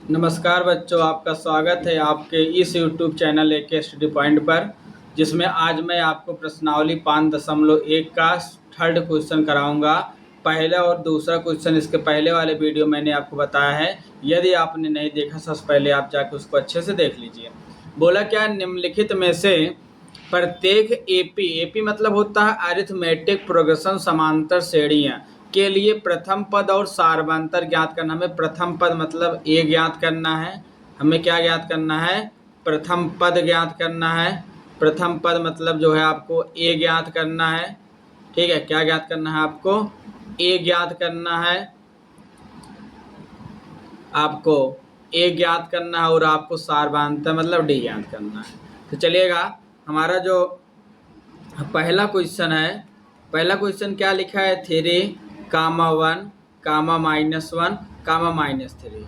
नमस्कार बच्चों, आपका स्वागत है आपके इस YouTube channel AK study point पर, जिसमें आज मैं आपको प्रश्नावली 5.1 का थर्ड क्वेश्चन कराऊंगा। पहला और दूसरा क्वेश्चन इसके पहले वाले वीडियो मैंने आपको बताया है। यदि आपने नहीं देखा सबसे पहले आप जाकर उसको अच्छे से देख लीजिए। बोला क्या, निम्नलिखित में से प्रत्येक एपी मतलब होता है अरिथमेटिक प्रोग्रेशन समांतर श्रेणियाँ के लिए प्रथम पद और सारवांतर ज्ञात करना। हमें प्रथम पद मतलब ए ज्ञात करना है। हमें क्या ज्ञात करना है? प्रथम पद ज्ञात करना है। प्रथम पद मतलब जो है आपको ए ज्ञात करना है। ठीक है, क्या ज्ञात करना है आपको? ए ज्ञात करना है। आपको ए ज्ञात करना है और आपको सारवांतर मतलब डी ज्ञात करना है। तो चलिएगा, हमारा जो पहला क्वेश्चन है, पहला क्वेश्चन क्या लिखा है? 3, 1, -1, -3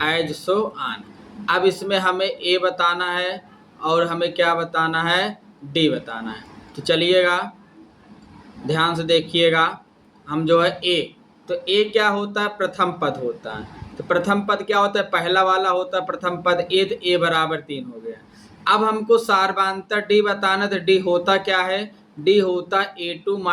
एज सो ऑन। अब इसमें हमें ए बताना है और हमें क्या बताना है? डी बताना है। तो चलिएगा ध्यान से देखिएगा, हम जो है ए, तो ए क्या होता है? प्रथम पद होता है। तो प्रथम पद क्या होता है? पहला वाला होता है प्रथम पद ए, तो ए बराबर 3 हो गया। अब हमको सारवांतर डी बताना, तो डी होता क्या है? डी होता A2 -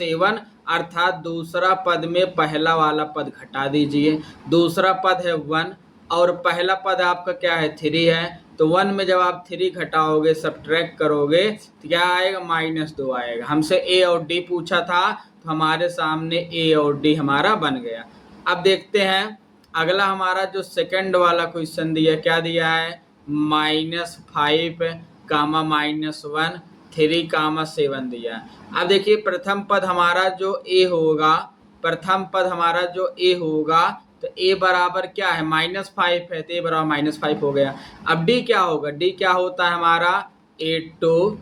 A1, अर्थात दूसरा पद में पहला वाला पद घटा दीजिए। दूसरा पद है 1 और पहला पद आपका क्या है? 3 है। तो 1 में जब आप 3 घटाओगे, सब्ट्रैक्ट करोगे, तो क्या आएगा? -2 आएगा। हमसे ए और डी पूछा था, तो हमारे सामने ए और डी हमारा बन गया। अब देखते हैं अगला हमारा जो सेकंड वाला क्वेश्चन दिया, क्या दिया है? -5, -1, 3, 7 दिया। अब देखिए प्रथम पद हमारा जो ए होगा, प्रथम पद हमारा जो ए होगा, तो ए बराबर क्या है? -5 है, तो ए बराबर -5 हो गया। अब डी क्या होगा? डी क्या होता है हमारा? A2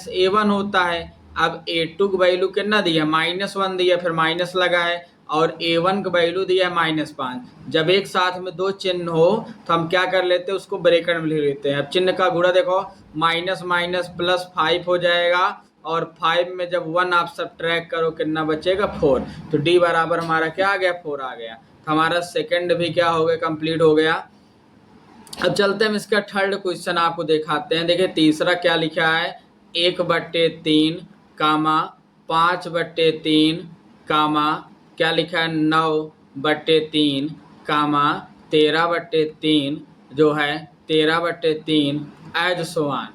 - A1 होता है। अब A2 की वैल्यू कितना दिया? -1 दिया, फिर माइनस लगा है, और A1 का वैल्यू दिया है -5। जब एक साथ में दो चिन्ह हो तो हम क्या कर लेते हैं? उसको ब्रैकेट में लिख लेते हैं। अब चिन्ह का गुणा देखो, -+5 हो जाएगा, और 5 में जब 1 आप सब्ट्रैक्ट करो, कितना बचेगा? 4। तो डी बराबर हमारा क्या आ गया? 4 आ गया। तो हमारा सेकंड भी क्या हो गया? कंप्लीट हो गया। अब चलते हैं, हम इसका थर्ड क्वेश्चन आपको दिखाते हैं। देखिए तीसरा क्या लिखा है? 1/3, 5/3, क्या लिखा है? 9/3, 13/3, जो है 13/3 एज सो ऑन।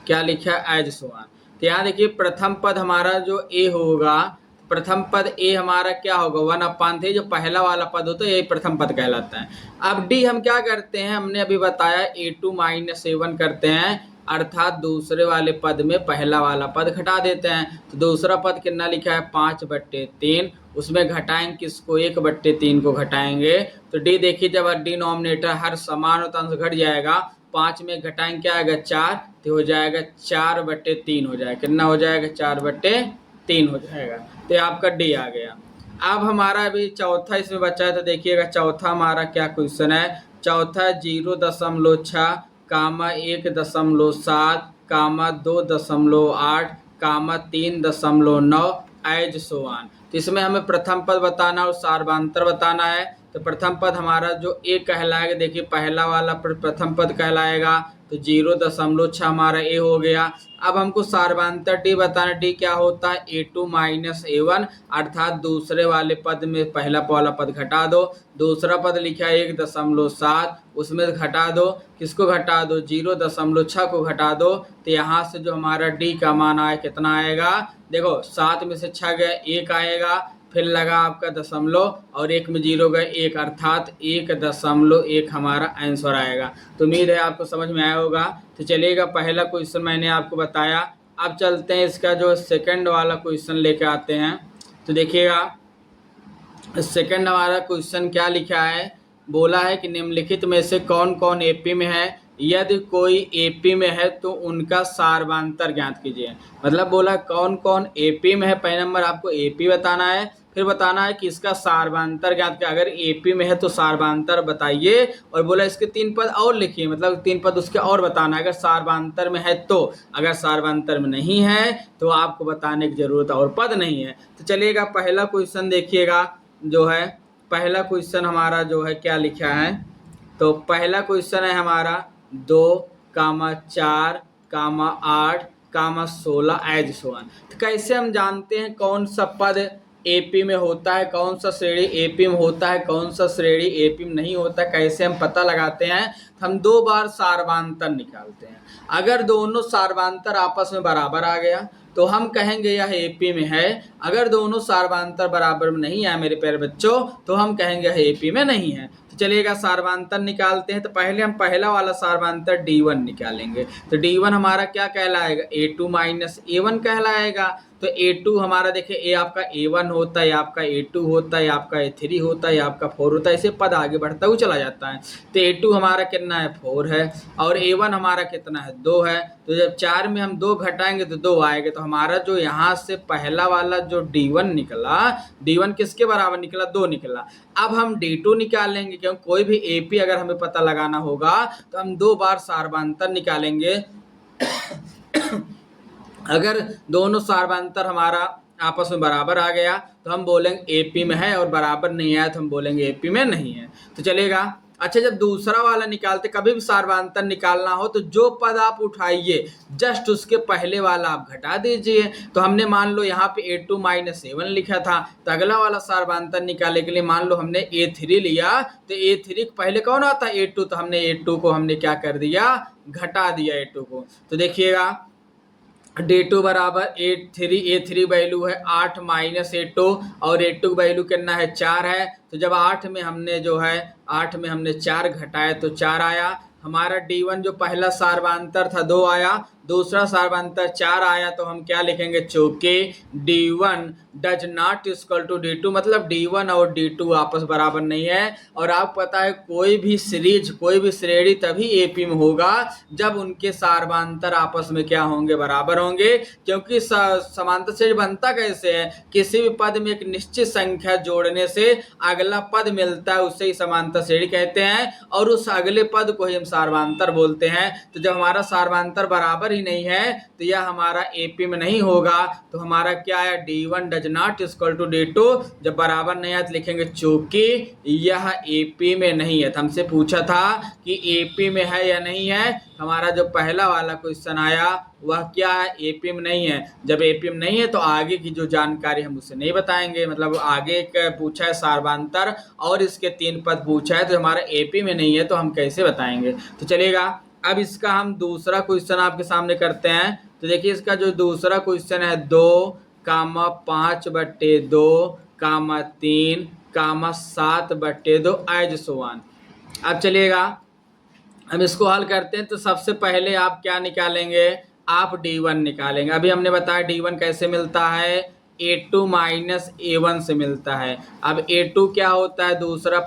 क्या लिखा है? As so on. तो यहाँ देखिए प्रथम पद हमारा जो ए होगा, प्रथम पद ए हमारा क्या होगा? 1/3, जो पहला वाला पद होता है यही प्रथम पद कहलाता है। अब डी हम क्या करते हैं? हमने अभी बताया A2 - A1 करते हैं, अर्थात दूसरे वाले पद में पहला वाला पद घटा देते हैं। तो दूसरा पद कितना लिखा है? 5/3, उसमें घटाएंगे किसको? 1/3 को घटाएंगे। तो डी देखिए, जब डिनोमिनेटर हर समान होता है घट जाएगा, 5 में घटाएंगे क्या आएगा? 4, तो हो जाएगा 4/3 हो जाएगा। कितना हो जाएगा? 4/3 हो जाएगा। तो आपका डी आ गया। अब हमारा अभी चौथा इसमें बचा है, तो देखिएगा चौथा हमारा क्या क्वेश्चन है? चौथा 0.6, 1.7, 2.8, 3.9 एज सो ऑन। तो इसमें हमें प्रथम पद बताना और सारवांतर बताना है। तो प्रथम पद हमारा जो ए कहलाएगा, देखिए पहला वाला प्रथम पद कहलाएगा, तो 0.6 हमारा ए हो गया। अब हमको सारवांतर डी बताना। डी क्या होता है? A2 - A1, अर्थात दूसरे वाले पद में पहला वाला पद घटा दो। दूसरा पद लिखा है 1.7, उसमें घटा दो, किसको घटा दो? 0.6 को घटा दो। तो यहाँ से जो हमारा डी का मान आया, कितना आएगा? देखो 7 में से 6 गए, 1 आएगा, फिर लगा आपका दशमलव, और 1 में 0 गए 1, अर्थात 1.1 हमारा आंसर आएगा। तो उम्मीद है आपको समझ में आया होगा। तो चलिएगा, पहला क्वेश्चन मैंने आपको बताया। अब चलते हैं इसका जो सेकंड वाला क्वेश्चन लेके आते हैं। तो देखिएगा सेकंड हमारा क्वेश्चन क्या लिखा है? बोला है कि निम्नलिखित में से कौन कौन एपी में है? यदि कोई एपी में है तो उनका सारवांतर ज्ञात कीजिए। मतलब बोला कौन कौन एपी में है। पहले नंबर आपको एपी बताना है, फिर बताना है कि इसका सारवांतर ज्ञात किया। अगर एपी में है तो सारवांतर बताइए, और बोला इसके 3 पद और लिखिए, मतलब 3 पद उसके और बताना है अगर सारवांतर में है तो। अगर सारवांतर में नहीं है तो आपको बताने की जरूरत और पद नहीं है। तो चलिएगा पहला क्वेश्चन देखिएगा, जो है पहला क्वेश्चन हमारा जो है क्या लिखा है? तो पहला क्वेश्चन है हमारा 2, 4, 8, 16 एज सो ऑन। तो कैसे हम जानते हैं कौन सा पद एपी में होता है, कौन सा श्रेणी एपी में होता है, कौन सा श्रेणी एपी में नहीं होता, कैसे हम पता लगाते हैं? हम 2 बार सार्वधातर निकालते हैं। अगर दोनों सार्वधातर आपस में बराबर आ गया तो हम कहेंगे यह एपी में है। अगर दोनों सार्वधातर बराबर में नहीं आए मेरे प्यारे बच्चों तो हम कहेंगे यह एपी में नहीं है। तो चलिएगा सार्वधातर निकालते हैं। तो पहले हम पहला वाला सार्वधातर D1 निकालेंगे। तो D1 हमारा क्या कहलाएगा? A2 माइनस A1 कहलाएगा। तो A2 हमारा देखिए ए आपका A1 होता है, आपका A2 होता है, आपका A3 होता है, आपका 4 होता है, ऐसे पद आगे बढ़ता हुआ चला जाता है। तो A2 हमारा कितना है? 4 है और A1 हमारा कितना है? 2 है। तो जब 4 में हम 2 घटाएंगे तो 2 आएगा। तो हमारा जो यहाँ से पहला वाला जो D1 निकला, D1 किसके बराबर निकला? 2 निकला। अब हम D2 निकालेंगे क्योंकि कोई भी एपी अगर हमें पता लगाना होगा तो हम 2 बार सार्वधातर निकालेंगे। अगर दोनों सार्वधातर हमारा आपस में बराबर आ गया तो हम बोलेंगे एपी में है, और बराबर नहीं आया तो हम बोलेंगे एपी में नहीं है। तो चलेगा। अच्छा, जब दूसरा वाला निकालते, कभी भी सार्वधातर निकालना हो तो जो पद आप उठाइए जस्ट उसके पहले वाला आप घटा दीजिए। तो हमने मान लो यहाँ पे A2 माइनस A1 लिखा था, तो अगला वाला सार्वधातर निकालने के लिए मान लो हमने A3 लिया, तो A3 के पहले कौन आता है? A2। तो हमने A2 को हमने क्या कर दिया? घटा दिया A2 को। तो देखिएगा D2 बराबर A3 वैल्यू है 8 माइनस A2 और A2 वैल्यू कितना है? 4 है। तो जब 8 में हमने 4 घटाया तो 4 आया। हमारा D1 जो पहला सार्वधातर था 2 आया, दूसरा सार्वधातर 4 आया। तो हम क्या लिखेंगे? चूंकि D1 does not equal to D2, मतलब D1 और D2 आपस बराबर नहीं है। और आपको पता है कोई भी सीरीज, कोई भी श्रेणी तभी एपी में होगा जब उनके सार्वधातर आपस में क्या होंगे? बराबर होंगे। क्योंकि समांतर श्रेणी बनता कैसे है? किसी भी पद में एक निश्चित संख्या जोड़ने से अगला पद मिलता है, उसे ही समांतर श्रेणी कहते हैं, और उस अगले पद को ही हम सार्वधातर बोलते हैं। तो जब हमारा सार्वधातर बराबर ही नहीं है तो यह हमारा एपी में नहीं होगा। तो हमारा क्या है? D1 does not equal to D2। जब बराबर नहीं है तो लिखेंगे चूंकि यह एपी में नहीं है। तो हमसे पूछा था कि एपी में है या नहीं है। हमारा जो पहला वाला क्वेश्चन आया वह क्या है? एपी में नहीं है। जब एपी में नहीं है तो आगे की जो जानकारी हम उसे नहीं बताएंगे। मतलब आगे पूछा है सार्वधातर और इसके 3 पद पूछा है, तो हमारा एपी में नहीं है तो हम कैसे बताएंगे? तो चलेगा। अब इसका हम दूसरा क्वेश्चन आपके सामने करते हैं। तो देखिए इसका जो दूसरा क्वेश्चन है 2, 5/2, 3, 7/2 एज सो ऑन। अब चलिएगा हम इसको हल करते हैं। तो सबसे पहले आप क्या निकालेंगे? आप D1 निकालेंगे। अभी हमने बताया D1 कैसे मिलता है? A2 माइनस A1 से मिलता है। अब A2 क्या होता है? दूसरा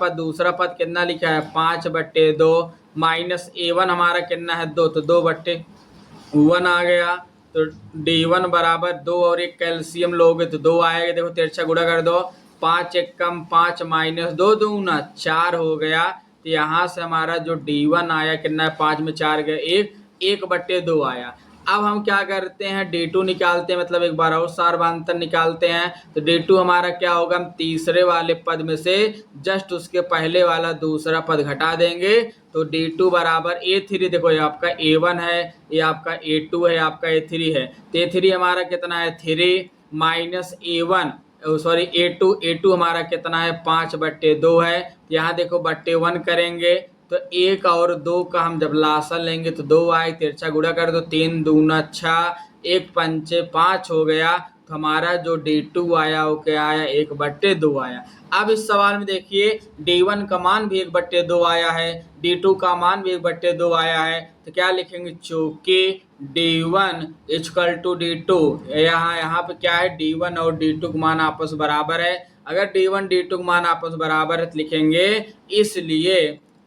पद कितना लिखा है? 5/2 माइनस A1 हमारा कितना है? 2, तो 2/1 आ गया। तो D1 बराबर 2 और एक कैल्शियम लोगे तो 2 आएगा। देखो तिरछा गुणा कर दो, 5 एक कम 5 माइनस 2 दूना 4 हो गया। तो यहाँ से हमारा जो D1 आया कितना है? 5 में 4 गया 1/2 आया। अब हम क्या करते हैं? D2 निकालते हैं, मतलब एक बार और सार्वधातर निकालते हैं। तो D2 हमारा क्या होगा? हम तीसरे वाले पद में से जस्ट उसके पहले वाला दूसरा पद घटा देंगे। तो D2 बराबर A3, देखो ये आपका A1 है, ये आपका A2 है, आपका A3 है। तो A3 हमारा कितना है? 3 माइनस A1 सॉरी A2 हमारा कितना है? 5/2 है। यहाँ देखो /1 करेंगे तो 1 और 2 का हम जब लासा लेंगे तो 2 आए। तिरछा गुणा कर दो, 3 दूना 6, 1 पंचे 5 हो गया। तो हमारा जो D2 आया वो क्या आया? 1/2 आया। अब इस सवाल में देखिए D1 का मान भी 1/2 आया है, D2 का मान भी 1/2 आया है। तो क्या लिखेंगे? चूंकि D1 इक्वल टू D2, यहाँ पे क्या है? D1 और D2 का मान आपस बराबर है। अगर D1 D2 का मान आपस बराबर है तो लिखेंगे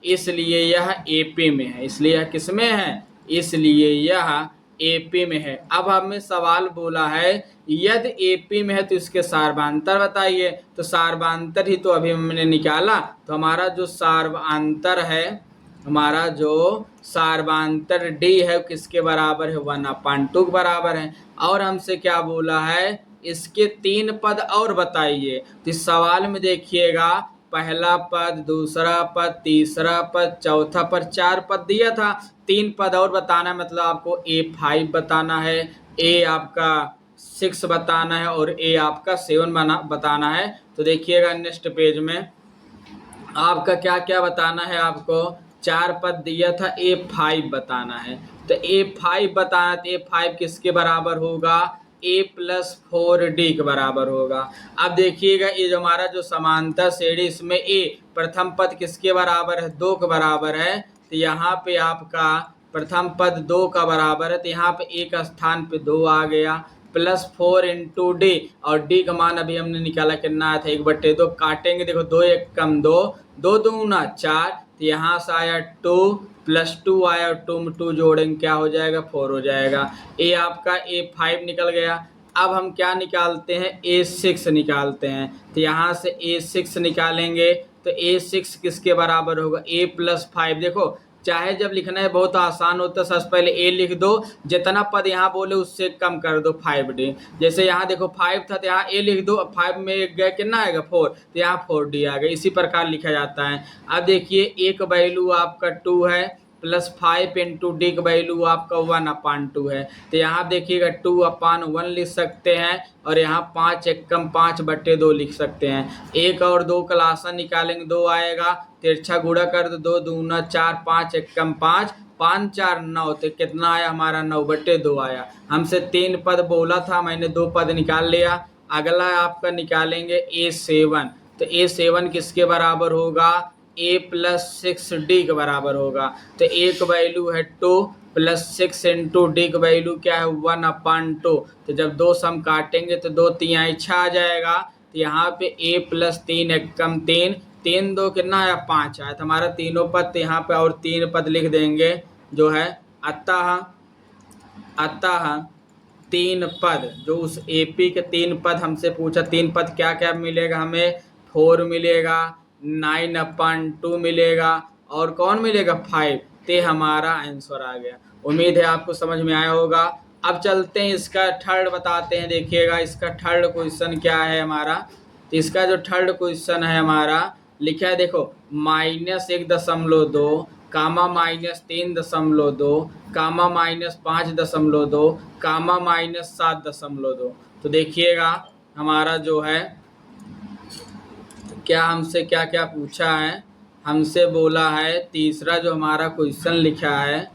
इसलिए यह एपी में है। इसलिए यह किस में है? इसलिए यह एपी में है। अब हमें सवाल बोला है यदि एपी में है तो इसके सार्वधातर बताइए। तो सार्वधातर ही तो अभी हमने निकाला। तो हमारा जो सार्वधातर है, हमारा जो सार्वधातर D है किसके बराबर है? 1/2 के बराबर है। और हमसे क्या बोला है? इसके 3 पद और बताइए। तो इस सवाल में देखिएगा पहला पद, दूसरा पद, तीसरा पद, चौथा पद, 4 पद दिया था। 3 पद और बताना है, मतलब आपको A5 बताना है, A आपका 6 बताना है और A आपका 7 बताना है। तो देखिएगा नेक्स्ट पेज में आपका क्या क्या बताना है। आपको 4 पद दिया था, A5 बताना है। तो A5 बताना है, तो A5 किसके बराबर होगा? A+4D के बराबर होगा। अब देखिएगा ये जो हमारा जो समांतर श्रेणी, इसमें A प्रथम पद किसके बराबर है? 2 के बराबर है। तो यहाँ पे आपका प्रथम पद 2 का बराबर है, तो यहाँ पे एक स्थान पे 2 आ गया, +4 इंटू डी, और डी का मान अभी हमने निकाला कितना आया था? 1/2 काटेंगे, देखो 2 1 कम 2, 2 दूना 4, तो यहाँ से आया 2 +2 आया, और 2 में 2 जोड़ेंगे क्या हो जाएगा? 4 हो जाएगा। ए आपका A5 निकल गया। अब हम क्या निकालते हैं? A6 निकालते हैं। तो यहाँ से A6 निकालेंगे, तो A6 किसके बराबर होगा? A+5। देखो चाहे जब लिखना है बहुत आसान होता है, सबसे पहले A लिख दो, जितना पद यहाँ बोले उससे कम कर दो 5D। जैसे यहाँ देखो 5 था, तो यहाँ A लिख दो, 5 में एक गया, कितना आएगा? 4, तो यहाँ 4D आ गया। इसी प्रकार लिखा जाता है। अब देखिए A का वैल्यू आपका 2 है, +5 इंटू डी का वैल्यू आपका 1/2 है। तो यहाँ देखिएगा 2/1 लिख सकते हैं, और यहाँ 5 एकम 5/2 लिख सकते हैं। 1 और 2 का लासा निकालेंगे, 2 आएगा, तिरछा गुणा कर दो, 2 दूना 4, 5 एकम 5, 5 4 9, तो कितना आया हमारा? 9/2 आया। हमसे 3 पद बोला था, मैंने 2 पद निकाल लिया। अगला आपका निकालेंगे A7। तो A7 किसके बराबर होगा? A+6D के बराबर होगा। तो A का वैल्यू है 2, +6 इंटू डी का वैल्यू क्या है? 1/2। तो जब 2 सम काटेंगे तो 2 3 6 आ जाएगा। तो यहाँ पे A+3 एकम 3, 3 2 कितना आया? 5 आया। तो हमारा तीनों पद, तो यहाँ पे और 3 पद लिख देंगे जो है अतः 3 पद, जो उस AP के 3 पद हमसे पूछा, 3 पद क्या क्या मिलेगा हमें? 4 मिलेगा, 9/2 मिलेगा, और कौन मिलेगा? 5। ते हमारा आंसर आ गया। उम्मीद है आपको समझ में आया होगा। अब चलते हैं इसका थर्ड बताते हैं। देखिएगा इसका थर्ड क्वेश्चन क्या है हमारा। तो इसका जो थर्ड क्वेश्चन है हमारा, लिखा है देखो, -1.2, कामा -3.2, कामा -5.2, कामा -7.2। तो देखिएगा हमारा जो है क्या हमसे क्या क्या पूछा है। हमसे बोला है, तीसरा जो हमारा क्वेश्चन लिखा है,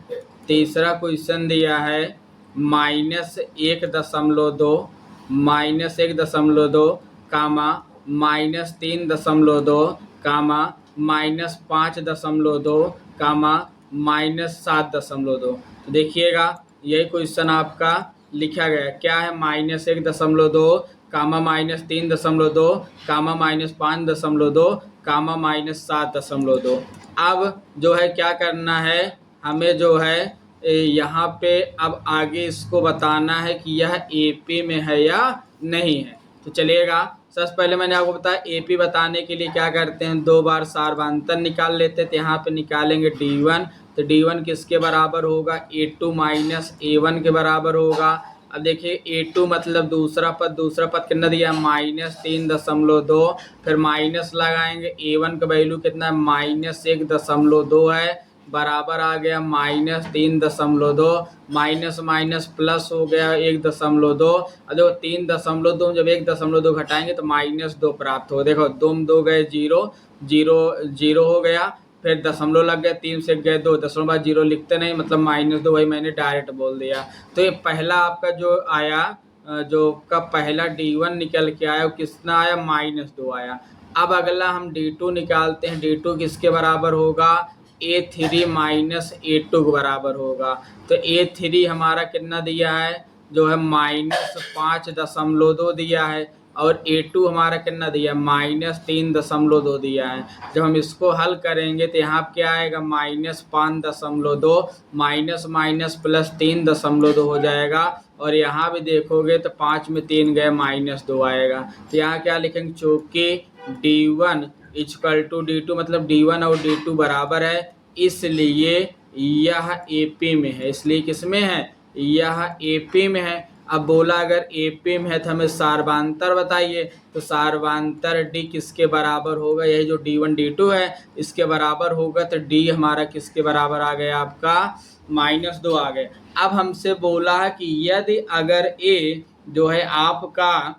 तीसरा क्वेश्चन दिया है -1.2, -1.2, कामा -3.2, कामा -5.2, कामा -7.2। तो देखिएगा यही क्वेश्चन आपका लिखा गया। क्या है? -1.2, कामा -3.2, कामा -5.2, कामा -7.2। अब जो है क्या करना है हमें, जो है यहाँ पे अब आगे इसको बताना है कि यह AP में है या नहीं है। तो चलिएगा, सबसे पहले मैंने आपको बताया AP बताने के लिए क्या करते हैं? 2 बार सारवांतर निकाल लेते हैं। तो यहाँ पे निकालेंगे D1। तो D1 किसके बराबर होगा? A2 माइनस A1 के बराबर होगा। अब देखिए A2 मतलब दूसरा पद, दूसरा पद कितना दिया? -3.2। फिर माइनस लगाएंगे, A1 का वैल्यू कितना है? -1.2 है, बराबर आ गया -3.2, माइनस माइनस प्लस हो गया 1.2। और देखो 3.2 जब 1.2 घटाएंगे तो -2 प्राप्त हो। देखो 2 में 2 गए 0, 0 0 हो गया, फिर दशमलव लग गया, 3 से गए 2, दशमलव बाद 0 लिखते नहीं, मतलब -2, वही मैंने डायरेक्ट बोल दिया। तो ये पहला आपका जो आया, जो का पहला D1 निकल के आया वो कितना आया? -2 आया। अब अगला हम D2 निकालते हैं। D2 किसके बराबर होगा? A3 माइनस A2 के बराबर होगा। तो A3 हमारा कितना दिया है? जो है -5.2 दिया है, और A2 हमारा कितना दिया? -3.2 दिया है। जब हम इसको हल करेंगे तो यहाँ क्या आएगा? -5.2, माइनस माइनस प्लस 3.2 हो जाएगा, और यहाँ भी देखोगे तो 5 में 3 गए, -2 आएगा। तो यहाँ क्या लिखेंगे? चूँकि D1 = D2, मतलब D1 और D2 बराबर है, इसलिए यह AP में है। इसलिए किस में है? यह AP में है। अब बोला अगर एपी में है तो हमें सार्वधांतर बताइए, तो सार्वधांतर डी किसके बराबर होगा, यही जो D1 D2 है इसके बराबर होगा, तो डी हमारा किसके बराबर आ गया आपका -2 आ गए। अब हमसे बोला है कि यदि अगर ए जो है आपका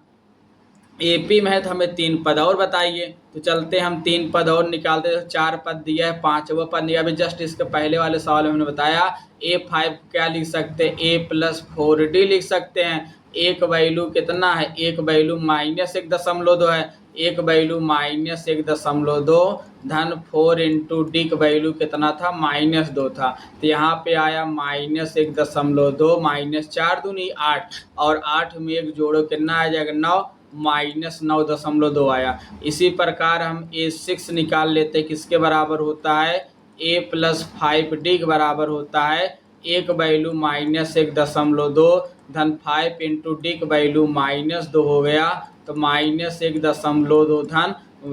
एपी में है तो हमें 3 पद और बताइए, तो चलते हैं हम 3 पद और निकालते हैं। 4 पद दिया है, 5वां पद दिया। अभी जस्ट इसके पहले वाले सवाल में हमने बताया A5 क्या लिख सकते हैं, A+4D लिख सकते हैं। एक वैल्यू कितना है, एक वैल्यू -1.2 है, एक वैल्यू -1.2 धन 4 इंटू डी का वैल्यू कितना था, -2 था, तो यहाँ पे आया -1.2 -4 दूनी 8 और 8 में एक जोड़ो कितना आ जाएगा 9 -9.2 आया। इसी प्रकार हम A6 निकाल लेते हैं, किसके बराबर होता है, A+5D के बराबर होता है। एक वैल्यू -1.2 धन 5 इंटू डी का वैल्यू -2 हो गया, तो -1.2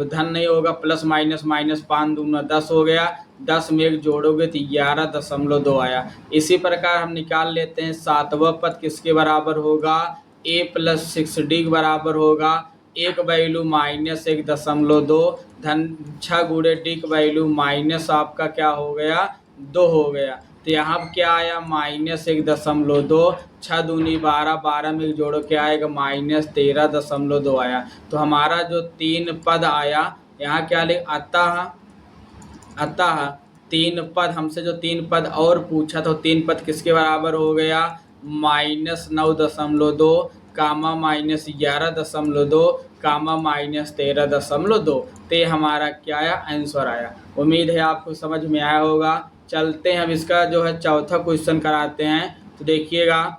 धन नहीं होगा, प्लस माइनस 5 दूना 10 हो गया, 10 में एक जोड़ोगे तो 11.2 आया। इसी प्रकार हम निकाल लेते हैं 7वां पद किसके बराबर होगा, A+6D के बराबर होगा। एक वैल्यू -1.2 धन 6 गुणे डी का वैल्यू माइनस आपका क्या हो गया 2 हो गया, तो यहाँ क्या आया -1.2, 6 दूनी 12, 12 में जोड़ो क्या आएगा -13.2 आया। तो हमारा जो 3 पद आया यहाँ क्या लिख, अतः 3 पद हमसे जो 3 पद और पूछा तो 3 पद किसके बराबर हो गया, -9.2 कामा -11.2 कामा -13.2, तो हमारा क्या आया, आंसर आया। उम्मीद है आपको समझ में आया होगा। चलते हैं अब इसका जो है चौथा क्वेश्चन कराते हैं। तो देखिएगा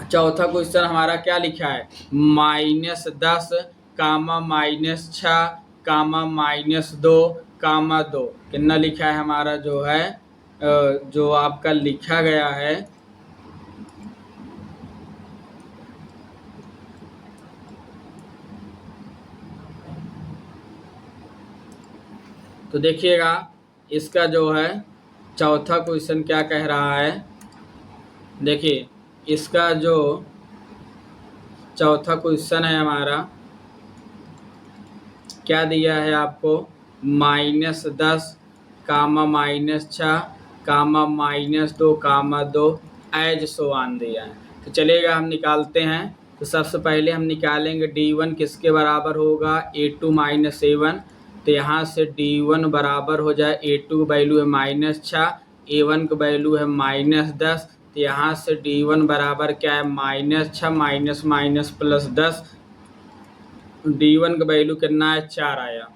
चौथा क्वेश्चन हमारा क्या लिखा है, -10 कामा -6 कामा -2 कामा 2, कितना लिखा है हमारा जो है जो आपका लिखा गया है तो देखिएगा इसका जो है चौथा क्वेश्चन क्या कह रहा है। देखिए इसका जो चौथा क्वेश्चन है हमारा क्या दिया है आपको, -10 कामा -6 कामा -2 कामा 2 एज सो ऑन दिया है। तो चलेगा हम निकालते हैं। तो सबसे पहले हम निकालेंगे D1 किसके बराबर होगा, A2 -A1, तो यहाँ से D1 बराबर हो जाए, A2 का वैल्यू है -6, A1 का वैल्यू है -10, तो यहाँ से D1 बराबर क्या है -6 माइनस माइनस प्लस 10, D1 का वैल्यू कितना है 4 आया।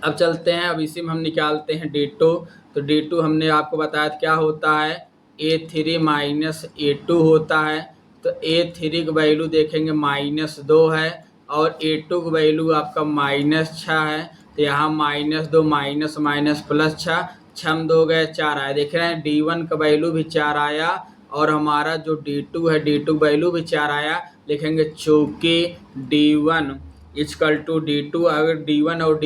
अब चलते हैं, अब इसी में हम निकालते हैं D2। तो D2 हमने आपको बताया क्या होता है, A3 -A2 होता है। तो A3 का वैल्यू देखेंगे -2 है और A2 का वैल्यू आपका -6 है, तो यहाँ -2 माइनस माइनस प्लस 6, 6 2 गए 4 आया। देख रहे हैं D1 का वैल्यू भी 4 आया और हमारा जो D2 है D2 वैल्यू भी 4 आया। लिखेंगे चूँकि D1 इक्वल टू D2, अगर D1 और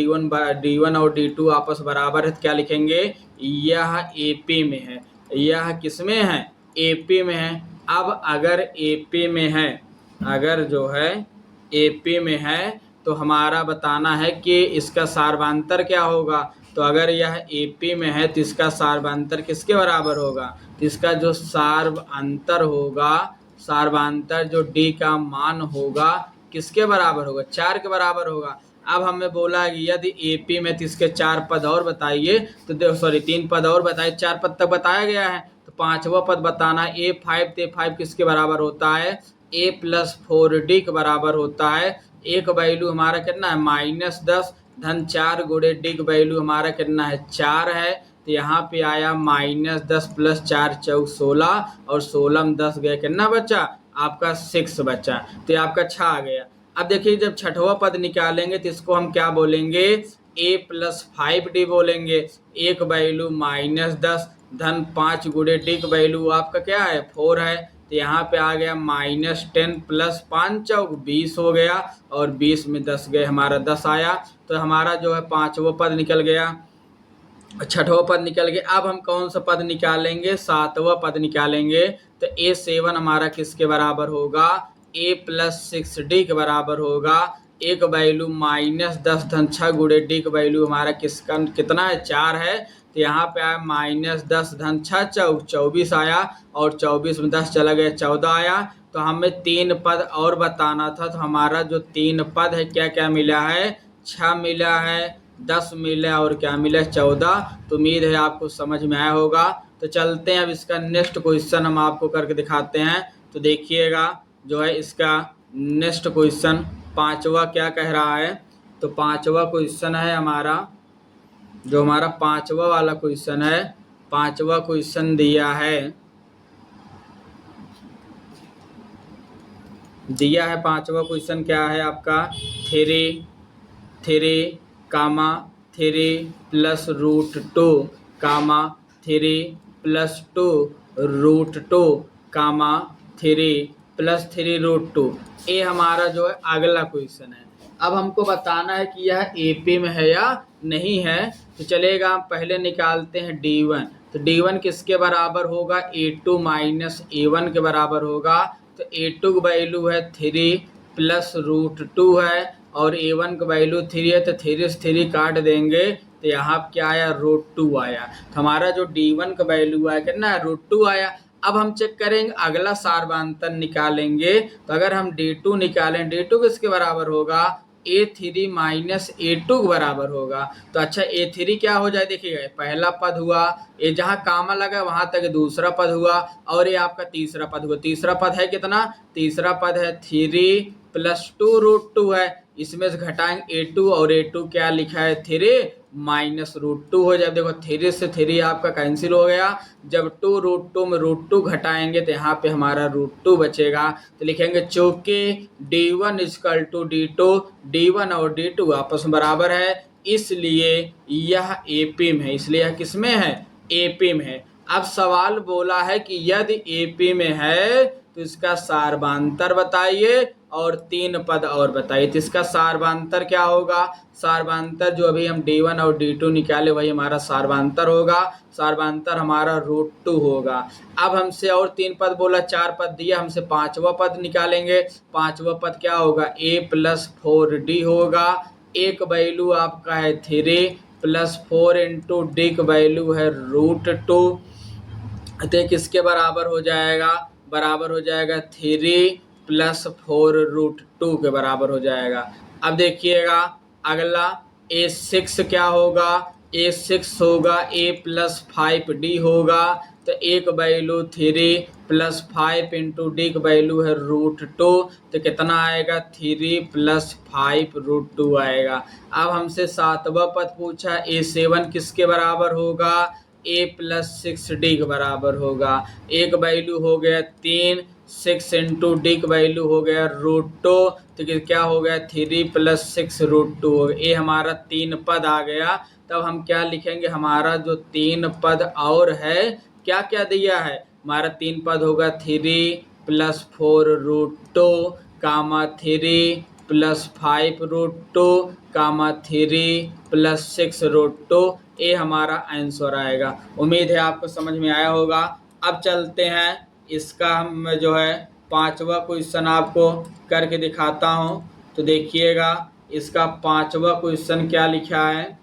D2 आपस बराबर है तो क्या लिखेंगे, यह AP में है, यह किस में है, AP में है। अब अगर AP में है, अगर जो है AP में है तो हमारा बताना है कि इसका सार्वधांतर क्या होगा। तो अगर यह AP में है तो इसका सार्वधांतर किसके बराबर होगा, तो इसका जो सार्वधांतर होगा, सार्वधांतर जो D का मान होगा किसके बराबर होगा, 4 के बराबर होगा। अब हमें बोला कि यदि AP में तो इसके 4 पद और बताइए, तो सॉरी 3 पद और बताइए, 4 पद तक बताया गया है, तो 5वां पद बताना है। A5 तो A5 किसके बराबर होता है, A+4D के बराबर होता है। एक वैल्यू हमारा कितना है -10 धन 4 गुणे डी का वैल्यू हमारा कितना है 4 है, तो यहाँ पे आया -10 + 4 = 16 और 16 में 10 गए, कितना बचा आपका 6 बचा, तो ये आपका 6 आ गया। अब देखिए जब छठवां पद निकालेंगे तो इसको हम क्या बोलेंगे, A+5D बोलेंगे। एक वैल्यू -10 धन 5 गुणे डी का वैल्यू आपका क्या है 4 है, तो यहाँ पे आ गया -10 + 5 = 20 हो गया और 20 में 10 गए, हमारा 10 आया। तो हमारा जो है 5वां पद निकल गया, छठवां पद निकल गया। अब हम कौन सा पद निकालेंगे, 7वां पद निकालेंगे। तो A7 हमारा किसके बराबर होगा, A+6D के बराबर होगा। ए का वैल्यू -10 धन 6 गुणे डी का वैल्यू हमारा किसका कितना है, 4 है। तो यहाँ पे आया -10 धन 6 24 आया, और 24 में 10 चला गया 14 आया। तो हमें 3 पद और बताना था, तो हमारा जो 3 पद है क्या क्या मिला है, 6 मिला है, 10 मिला और क्या मिला 14। तो उम्मीद है आपको समझ में आया होगा। तो चलते हैं अब इसका नेक्स्ट क्वेश्चन हम आपको करके दिखाते हैं। तो देखिएगा जो है इसका नेक्स्ट क्वेश्चन 5वां क्या कह रहा है। तो 5वां क्वेश्चन है हमारा, जो हमारा 5वां वाला क्वेश्चन है, 5वां क्वेश्चन दिया है 5वां क्वेश्चन क्या है आपका, 3 कामा 3 प्लस रूट 2 कामा 3 प्लस 2 रूट 2 कामा 3 प्लस 3 रूट 2। ये हमारा जो है अगला क्वेश्चन है। अब हमको बताना है कि यह एपी में है या नहीं है। तो चलेगा, हम पहले निकालते हैं D1। तो D1 किसके बराबर होगा, A2 माइनस A1 के बराबर होगा। तो A2 का वैल्यू है 3 प्लस रूट 2 है, और A1 का वैल्यू 3 है। तो 3 से 3 काट देंगे, तो यहाँ क्या आया, रूट 2 आया। तो हमारा जो D1 का वैल्यू आया कितना, रूट 2 आया। अब हम चेक करेंगे, अगला सार्वधातुक निकालेंगे। तो अगर हम D2 निकालें, D2 किसके बराबर होगा, A3 माइनस A2 के बराबर होगा। तो अच्छा A3 क्या हो जाए, देखिएगा पहला पद हुआ, ये जहाँ कामा लगा वहां तक दूसरा पद हुआ, और ये आपका तीसरा पद हुआ। तीसरा पद है कितना, तीसरा पद है 3 प्लस 2 रूट 2 है। इसमें से घटाएंगे A2, और A2 क्या लिखा है, 3 माइनस रूट 2 हो जाए। देखो 3 से 3 आपका कैंसिल हो गया। जब 2 रूट 2 में रूट 2 घटाएंगे तो यहाँ पे हमारा रूट 2 बचेगा। तो लिखेंगे चूंकि D1 equal to D2, D1 और D2 आपस में बराबर है, इसलिए यह एपी में है। इसलिए यह किस में है, एपी में है। अब सवाल बोला है कि यदि एपी में है तो इसका सार्वधातुक बताइए और 3 पद और बताइए। तो इसका सार्वधातुक क्या होगा, सार्वधातुक जो अभी हम D1 और D2 निकाले वही हमारा सार्वधातुक होगा। सार्वधातुक हमारा रूट 2 होगा। अब हमसे और 3 पद बोला, 4 पद दिया, हमसे 5वां पद निकालेंगे। 5वां पद क्या होगा, A+4D होगा। A का वैल्यू आपका है 3 प्लस 4 इंटू D का वैल्यू है रूट 2। तो किसके बराबर हो जाएगा, बराबर हो जाएगा 3 प्लस 4 रूट 2 के बराबर हो जाएगा। अब देखिएगा अगला A6 क्या होगा, A6 होगा A+5D होगा। तो एक वैल्यू 3 प्लस 5 इंटू डी का वैल्यू है रूट 2। तो कितना आएगा, 3 प्लस 5 रूट 2 आएगा। अब हमसे 7वां पद पूछा, A7 किसके बराबर होगा, A+6D के बराबर होगा। एक वैल्यू हो गया 3, 6 इंटू डी का वैल्यू हो गया रूट 2। तो क्या हो गया, 3 प्लस 6 रूट 2 हो गया। ये हमारा 3 पद आ गया। तब हम क्या लिखेंगे, हमारा जो 3 पद और है, क्या क्या दिया है, हमारा 3 पद होगा 3 प्लस 4 रूट 2 कामा 3 प्लस 5 रूट 2 कामा 3 प्लस 6 रूट 2। ये हमारा आंसर आएगा। उम्मीद है आपको समझ में आया होगा। अब चलते हैं, इसका हम जो है 5वां क्वेश्चन आपको करके दिखाता हूँ। तो देखिएगा इसका 5वां क्वेश्चन क्या लिखा है।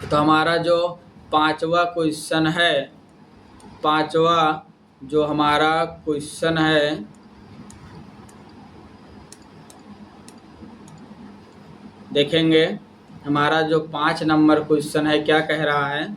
तो हमारा जो 5वां क्वेश्चन है, 5वां जो हमारा क्वेश्चन है, देखेंगे हमारा जो 5 नंबर क्वेश्चन है क्या कह रहा है।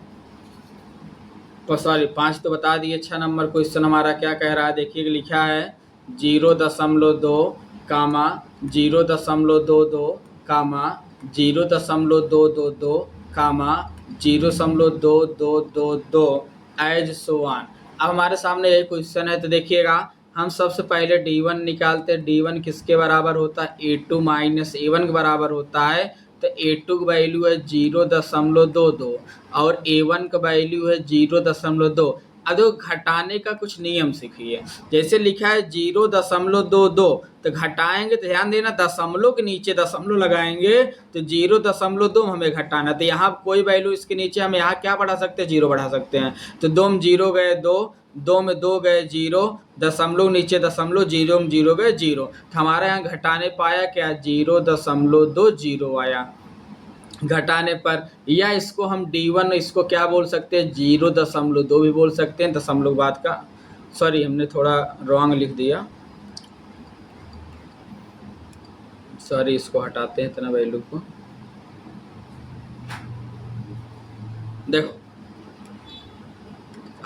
तो सॉरी 5 तो बता दिए, 6 नंबर क्वेश्चन हमारा क्या कह रहा है। देखिए लिखा है 0.2 कामा 0.22 कामा 0.222 कामा 0.2222 एज सो ऑन। अब हमारे सामने यही क्वेश्चन है। तो देखिएगा हम सबसे पहले D1 निकालते हैं। D1 किसके बराबर होता है, A2 माइनस A1 के बराबर होता है। तो A2 का वैल्यू है 0.22 और A1 का वैल्यू है 0.2। अब घटाने का कुछ नियम सीखिए। जैसे लिखा है 0.22 तो घटाएंगे तो ध्यान देना, दशमलव के नीचे दशमलव लगाएंगे तो 0.2 हमें घटाना। तो यहाँ कोई वैल्यू इसके नीचे हम यहाँ क्या बढ़ा सकते हैं, 0 बढ़ा सकते हैं। तो 2 में 0 गए 2, 2 में 2 गए 0, दशमलव नीचे दशमलव, 0 में 0 गए 0। तो हमारे यहाँ घटाने पाया क्या 0.20 आया घटाने पर। या इसको हम D1 इसको क्या बोल सकते हैं 0.2 भी बोल सकते हैं, दशमलव बाद का, सॉरी हमने थोड़ा रॉन्ग लिख दिया, सॉरी इसको हटाते हैं इतना वैल्यू को। देखो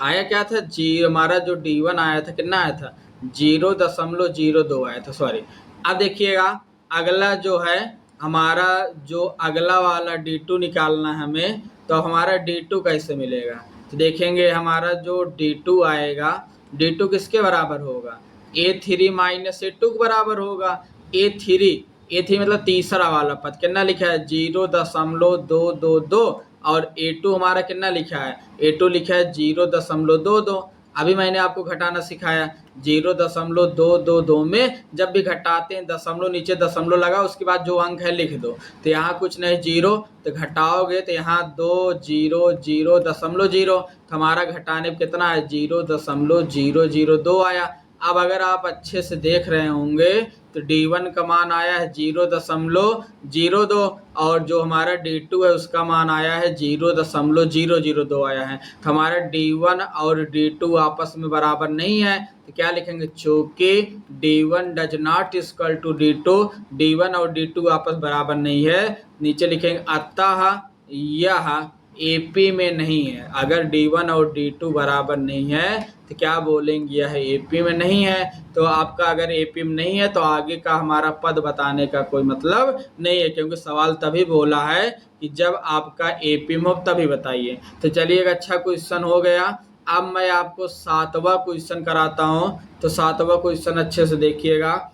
आया क्या था जी, हमारा जो D1 आया था कितना आया था 0.02 आया था, सॉरी। अब देखिएगा अगला जो है हमारा जो अगला वाला D2 निकालना है हमें, तो हमारा D2 कैसे मिलेगा। तो देखेंगे हमारा जो D2 आएगा, D2 किसके बराबर होगा A3 माइनस A2 के बराबर होगा। A3 मतलब तीसरा वाला पद कितना लिखा है 0.222 और A2 हमारा कितना लिखा है A2 लिखा है 0.22। अभी मैंने आपको घटाना सिखाया 0.222 में जब भी घटाते हैं दशमलव नीचे दशमलव लगा, उसके बाद जो अंक है लिख दो। तो यहाँ कुछ नहीं 0, तो घटाओगे तो यहाँ 2 0 0.0, तो हमारा घटाने पे कितना है 0.002 आया। अब अगर आप अच्छे से देख रहे होंगे तो D1 का मान आया है 0.02 और जो हमारा D2 है उसका मान आया है 0.002 आया है। तो हमारा D1 और D2 आपस में बराबर नहीं है, तो क्या लिखेंगे चूंकि D1 does not equal to D2, D1 और D2 आपस बराबर नहीं है, नीचे लिखेंगे अतः यह AP में नहीं है। अगर D1 और D2 बराबर नहीं है तो क्या बोलेंगे यह AP में नहीं है। तो आपका अगर AP में नहीं है तो आगे का हमारा पद बताने का कोई मतलब नहीं है, क्योंकि सवाल तभी बोला है कि जब आपका AP में हो तभी बताइए। तो चलिए अच्छा क्वेश्चन हो गया। अब मैं आपको 7वां क्वेश्चन कराता हूं, तो 7वां क्वेश्चन अच्छे से देखिएगा।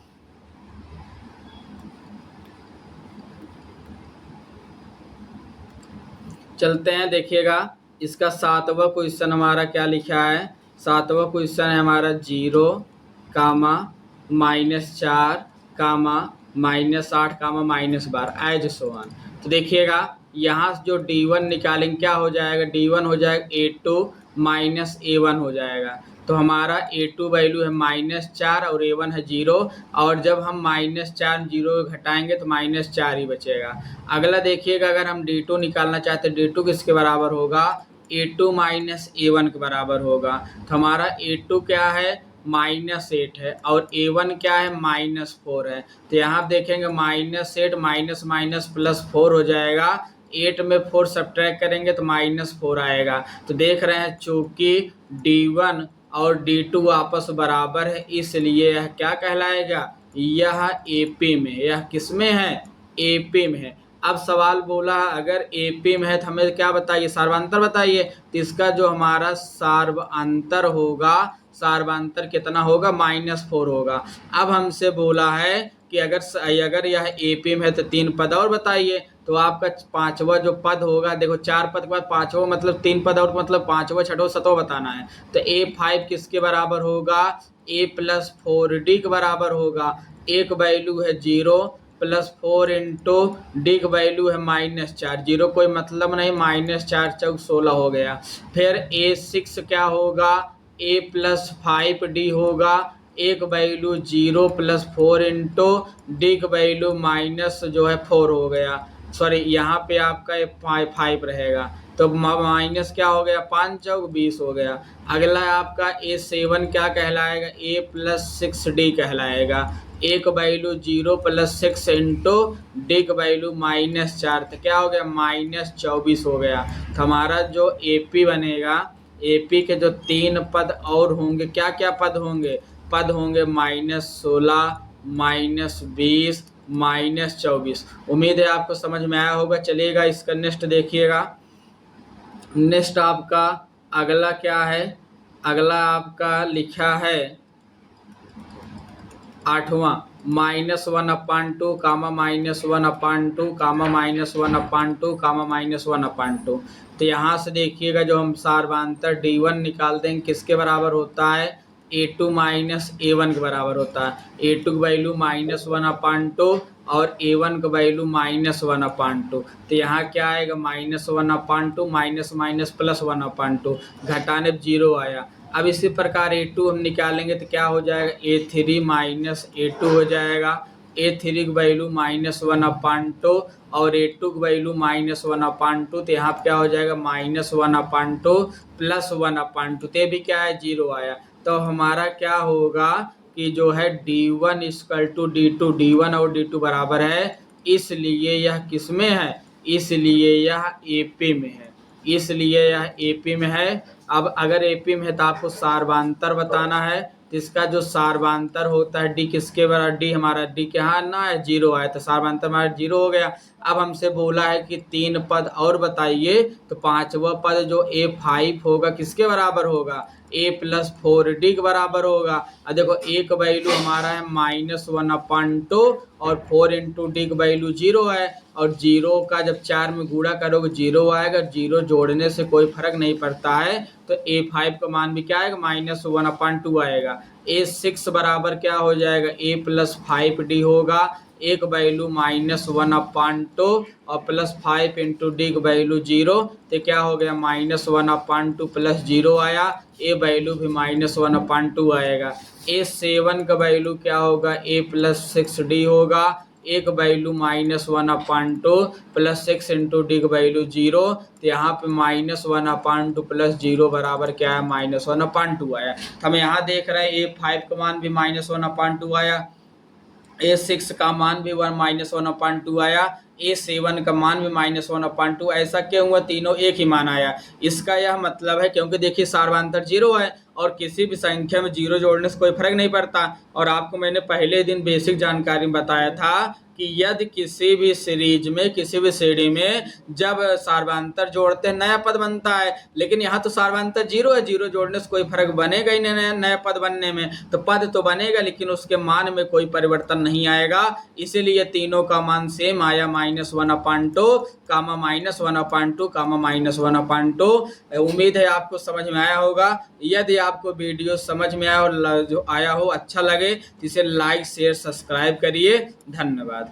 चलते हैं, देखिएगा इसका 7वां क्वेश्चन हमारा क्या लिखा है। 7वां क्वेश्चन है हमारा 0, -4, -8, -12 एज सो ऑन। तो देखिएगा यहाँ जो D1 निकालेंगे क्या हो जाएगा, D1 हो जाएगा A2 माइनस A1 हो जाएगा। तो हमारा A2 वैल्यू है -4 और A1 है 0, और जब हम -4 0 घटाएंगे तो -4 ही बचेगा। अगला देखिएगा अगर हम D2 निकालना चाहते हैं, D2 किसके बराबर होगा A2 माइनस A1 के बराबर होगा। तो हमारा A2 क्या है -8 है और A1 क्या है -4 है। तो यहाँ आप देखेंगे -8 माइनस माइनस +4 हो जाएगा। 8 में 4 सब्ट्रैक्ट करेंगे तो -4 आएगा। तो देख रहे हैं चूंकि D1 और D2 आपस बराबर है, इसलिए यह क्या कहलाएगा, यह AP में, यह किस में है AP में है। अब सवाल बोला अगर AP में है तो हमें क्या बताइए सार्वंतर बताइए। तो इसका जो हमारा सार्वंतर होगा, सार्वंतर कितना होगा -4 होगा। अब हमसे बोला है कि अगर यह AP में है तो 3 पद और बताइए। तो आपका 5वां जो पद होगा, देखो 4 पद के बाद 5वां मतलब 3 पद और मतलब 5वां 6वां 7वां बताना है। तो A5 किसके बराबर होगा A+4D के बराबर होगा। एक वैल्यू है 0 +4 इंटू D की वैल्यू है -4, 0 कोई मतलब नहीं, -4 चौक 16 हो गया। फिर A6 क्या होगा A+5D होगा। एक वैल्यू 0 +4 इंटू D की वैल्यू -4 हो गया, सॉरी यहाँ पे आपका 5 रहेगा। तो माइनस क्या हो गया 5 चौक 20 हो गया। अगला आपका A7 क्या कहलाएगा A+6D कहलाएगा। एक वैल्यू 0 +6 इंटू D की वैल्यू -4, तो क्या हो गया -24 हो गया। तो हमारा जो AP बनेगा, AP के जो 3 पद और होंगे, क्या क्या पद होंगे, पद होंगे -16 -20 -24। उम्मीद है आपको समझ में आया होगा। चलिएगा इसका नेक्स्ट देखिएगा। नेक्स्ट आपका अगला क्या है, अगला आपका लिखा है 8वां -1/2 -1/2 -1/2 तो यहाँ से देखिएगा जो हम सार्वंतर D1 निकाल देंगे किसके बराबर होता है A2 माइनस A1 के बराबर होता है। A2 की वैल्यू -1/2 और A1 का वैल्यू -1/2। तो यहाँ क्या आएगा -1/2, माइनस माइनस +1/2, घटाने 0 आया। अब इसी प्रकार A2 हम निकालेंगे तो क्या हो जाएगा A3 माइनस A2 हो जाएगा। A3 की वैल्यू -1/2 और A2 की वैल्यू -1/2, तो यहाँ क्या हो जाएगा -1/2 +1/2, तो ये भी क्या है 0 आया। तो हमारा क्या होगा कि जो है D1 = D2, D1 और D2 बराबर है, इसलिए यह किस में है, इसलिए यह AP में है, इसलिए यह AP में है। अब अगर AP में है तो आपको सार्वधांतर बताना है, तो इसका जो सार्वधांतर होता है D किसके बराबर, D हमारा D के यहाँ ना है 0 आया, तो सार्वधांतर हमारा 0 हो गया। अब हमसे बोला है कि 3 पद और बताइए, तो 5वां पद जो A5 होगा किसके बराबर होगा, A+4D के बराबर होगा। अब देखो A का वैल्यू हमारा है -1/2 और 4 × D का वैल्यू 0 है, और 0 का जब 4 में गुणा करोगे 0 आएगा, 0 जोड़ने से कोई फर्क नहीं पड़ता है, तो A5 का मान भी क्या आएगा -1/2 आएगा। A6 बराबर क्या हो जाएगा A+5D होगा, एक वैल्यू -1/2 और +5 × D की वैल्यू 0, तो क्या हो गया -1/2 + 0 आया, ए वैल्यू भी -1/2 आएगा। A7 का वैल्यू क्या होगा A+6D होगा, एक वैल्यू -1/2 + 6 × D की वैल्यू 0, तो यहाँ पे -1/2 + 0 बराबर क्या है -1/2 आया। हम यहाँ देख रहे हैं A5 का मान भी -1/2 आया, A6 का मान भी -1/2 आया, A7 का मान भी -1/2। ऐसा क्यों हुआ, तीनों एक ही मान आया। इसका यह मतलब है क्योंकि देखिए सार्वधांतर 0 है और किसी भी संख्या में 0 जोड़ने से कोई फर्क नहीं पड़ता। और आपको मैंने पहले दिन बेसिक जानकारी में बताया था कि यदि किसी भी सीरीज में, किसी भी श्रेणी में जब सार्वधांतर जोड़ते हैं नया पद बनता है, लेकिन यहाँ तो सार्वधांतर 0 है, 0 जोड़ने से कोई फर्क बनेगा ही नहीं नया पद बनने में। तो पद तो बनेगा लेकिन उसके मान में कोई परिवर्तन नहीं आएगा, इसीलिए तीनों का मान सेम आया -1/2, -1/2, -1/2। उम्मीद है आपको समझ में आया होगा। यदि आपको वीडियो समझ में आया और जो आया हो अच्छा लगे तो इसे लाइक शेयर सब्सक्राइब करिए। धन्यवाद।